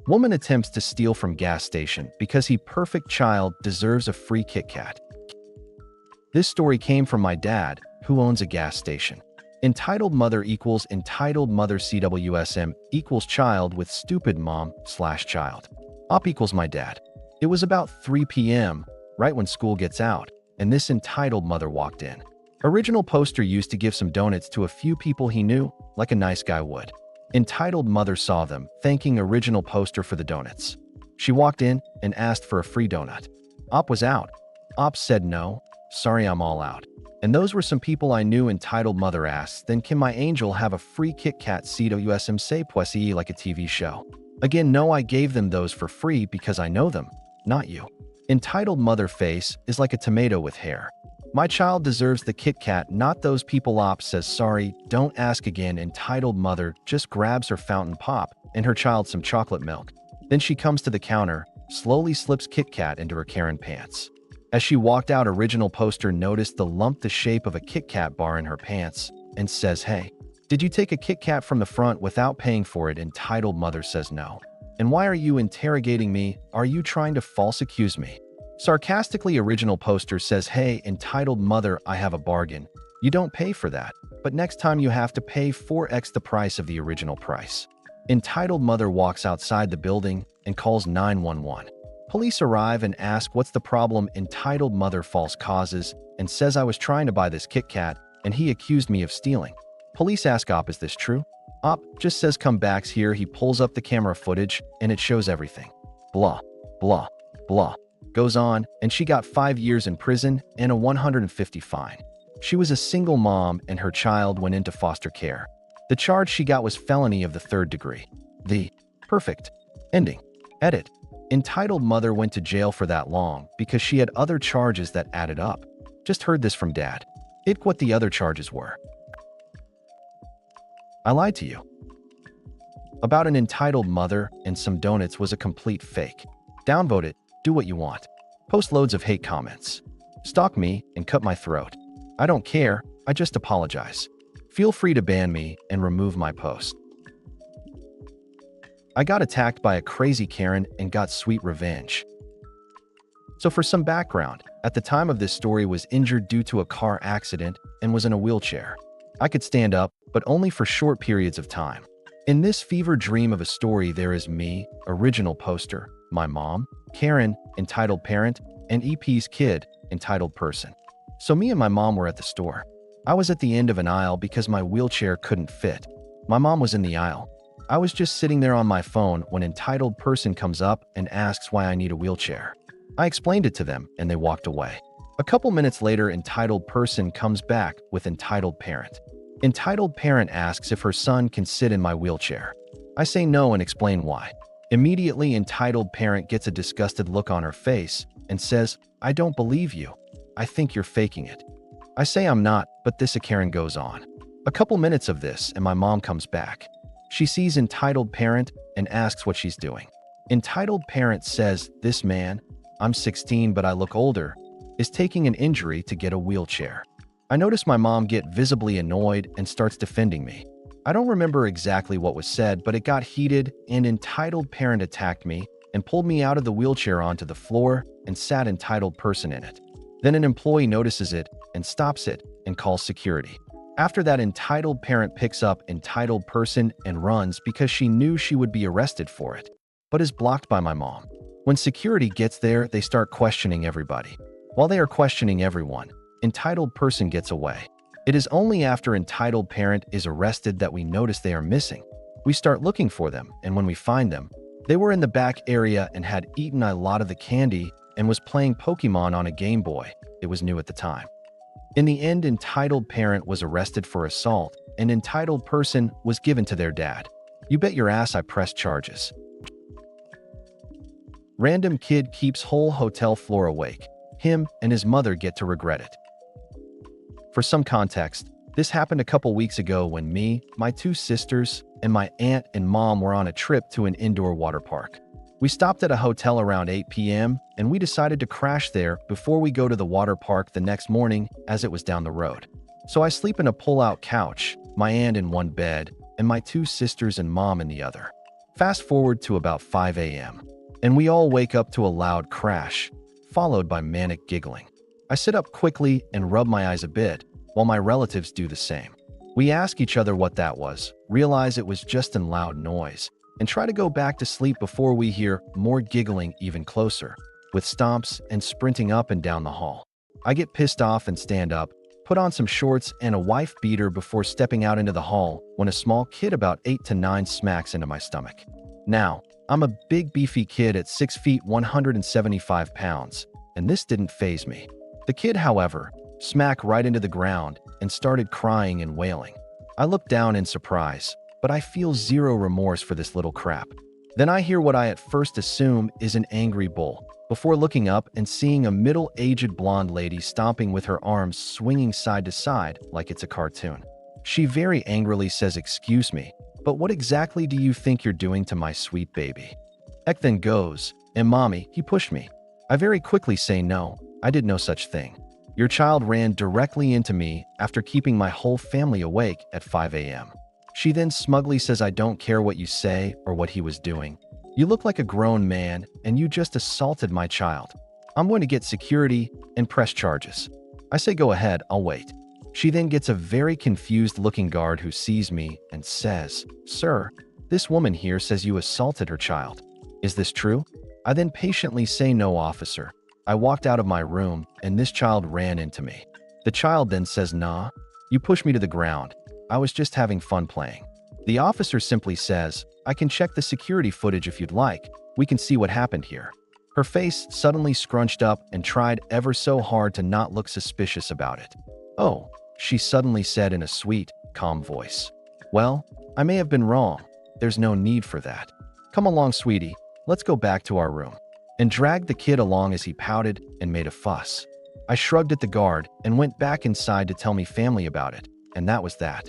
Woman attempts to steal from gas station because he perfect child deserves a free KitKat. This story came from my dad, who owns a gas station. Entitled mother equals entitled mother CWSM equals child with stupid mom/child. Op equals my dad. It was about 3 p.m., right when school gets out, and this entitled mother walked in. Original poster used to give some donuts to a few people he knew, like a nice guy would. Entitled mother saw them, thanking original poster for the donuts. She walked in and asked for a free donut. Op was out. Op said no, sorry I'm all out. And those were some people I knew. Entitled mother asked, then can my angel have a free KitKat CWSM say poissy like a TV show? Again, no, I gave them those for free because I know them, not you. Entitled mother face is like a tomato with hair. My child deserves the KitKat, not those people. Op says sorry, don't ask again. Entitled mother just grabs her fountain pop and her child some chocolate milk. Then she comes to the counter, slowly slips KitKat into her Karen pants. As she walked out, original poster noticed the lump the shape of a KitKat bar in her pants and says, hey, did you take a KitKat from the front without paying for it? Entitled mother says no. And why are you interrogating me? Are you trying to false accuse me? Sarcastically, original poster says, hey, entitled mother, I have a bargain. You don't pay for that, but next time you have to pay 4x the price of the original price. Entitled mother walks outside the building and calls 911. Police arrive and ask what's the problem. Entitled mother false causes and says I was trying to buy this KitKat and he accused me of stealing. Police ask Op, is this true? Op just says come back here. He pulls up the camera footage and it shows everything. Blah, blah, blah. Goes on, and she got 5 years in prison and a $150 fine. She was a single mom and her child went into foster care. The charge she got was felony of the 3rd degree. The perfect ending. Edit. Entitled mother went to jail for that long because she had other charges that added up. Just heard this from dad. What the other charges were. I lied to you. About an entitled mother and some donuts was a complete fake. Downvote it. Do what you want. Post loads of hate comments. Stalk me and cut my throat. I don't care, I just apologize. Feel free to ban me and remove my post. I got attacked by a crazy Karen and got sweet revenge. So for some background, at the time of this story was injured due to a car accident and was in a wheelchair. I could stand up, but only for short periods of time. In this fever dream of a story there is me, original poster, my mom, Karen, entitled parent, and EP's kid, entitled person. So me and my mom were at the store. I was at the end of an aisle because my wheelchair couldn't fit. My mom was in the aisle. I was just sitting there on my phone when entitled person comes up and asks why I need a wheelchair. I explained it to them and they walked away. A couple minutes later, entitled person comes back with entitled parent. Entitled parent asks if her son can sit in my wheelchair. I say no and explain why. Immediately, entitled parent gets a disgusted look on her face and says, I don't believe you. I think you're faking it. I say I'm not, but this Karen goes on. A couple minutes of this and my mom comes back. She sees entitled parent and asks what she's doing. Entitled parent says, this man, I'm 16 but I look older, is taking an injury to get a wheelchair. I notice my mom get visibly annoyed and starts defending me. I don't remember exactly what was said, but it got heated and entitled parent attacked me and pulled me out of the wheelchair onto the floor and sat entitled person in it. Then an employee notices it and stops it and calls security. After that, entitled parent picks up entitled person and runs because she knew she would be arrested for it, but is blocked by my mom. When security gets there, they start questioning everybody. While they are questioning everyone, entitled person gets away. It is only after entitled parent is arrested that we notice they are missing. We start looking for them, and when we find them, they were in the back area and had eaten a lot of the candy and was playing Pokemon on a Game Boy. It was new at the time. In the end, entitled parent was arrested for assault, and entitled person was given to their dad. You bet your ass I pressed charges. Random kid keeps whole hotel floor awake. Him and his mother get to regret it. For some context, this happened a couple weeks ago when me, my 2 sisters, and my aunt and mom were on a trip to an indoor water park. We stopped at a hotel around 8 p.m. and we decided to crash there before we go to the water park the next morning as it was down the road. So I sleep in a pull-out couch, my aunt in one bed, and my 2 sisters and mom in the other. Fast forward to about 5 a.m., and we all wake up to a loud crash, followed by manic giggling. I sit up quickly and rub my eyes a bit, while my relatives do the same. We ask each other what that was, realize it was just a loud noise, and try to go back to sleep before we hear more giggling even closer, with stomps and sprinting up and down the hall. I get pissed off and stand up, put on some shorts and a wife beater before stepping out into the hall when a small kid about 8 to 9 smacks into my stomach. Now, I'm a big beefy kid at 6 feet 175 pounds, and this didn't faze me. The kid, however, smacked right into the ground and started crying and wailing. I look down in surprise, but I feel zero remorse for this little crap. Then I hear what I at first assume is an angry bull, before looking up and seeing a middle-aged blonde lady stomping with her arms swinging side to side like it's a cartoon. She very angrily says, "Excuse me, but what exactly do you think you're doing to my sweet baby?" Ek then goes, "And mommy, he pushed me." I very quickly say, "No, I did no such thing. Your child ran directly into me after keeping my whole family awake at 5 a.m. She then smugly says, "I don't care what you say or what he was doing. You look like a grown man and you just assaulted my child. I'm going to get security and press charges." I say, "Go ahead, I'll wait." She then gets a very confused-looking guard who sees me and says, "Sir, this woman here says you assaulted her child. Is this true?" I then patiently say, "No, officer. I walked out of my room and this child ran into me." The child then says, "Nah, you pushed me to the ground. I was just having fun playing." The officer simply says, "I can check the security footage if you'd like. We can see what happened here." Her face suddenly scrunched up and tried ever so hard to not look suspicious about it. "Oh," she suddenly said in a sweet, calm voice. "Well, I may have been wrong. There's no need for that. Come along, sweetie. Let's go back to our room." And dragged the kid along as he pouted and made a fuss. I shrugged at the guard and went back inside to tell me family about it, and that was that.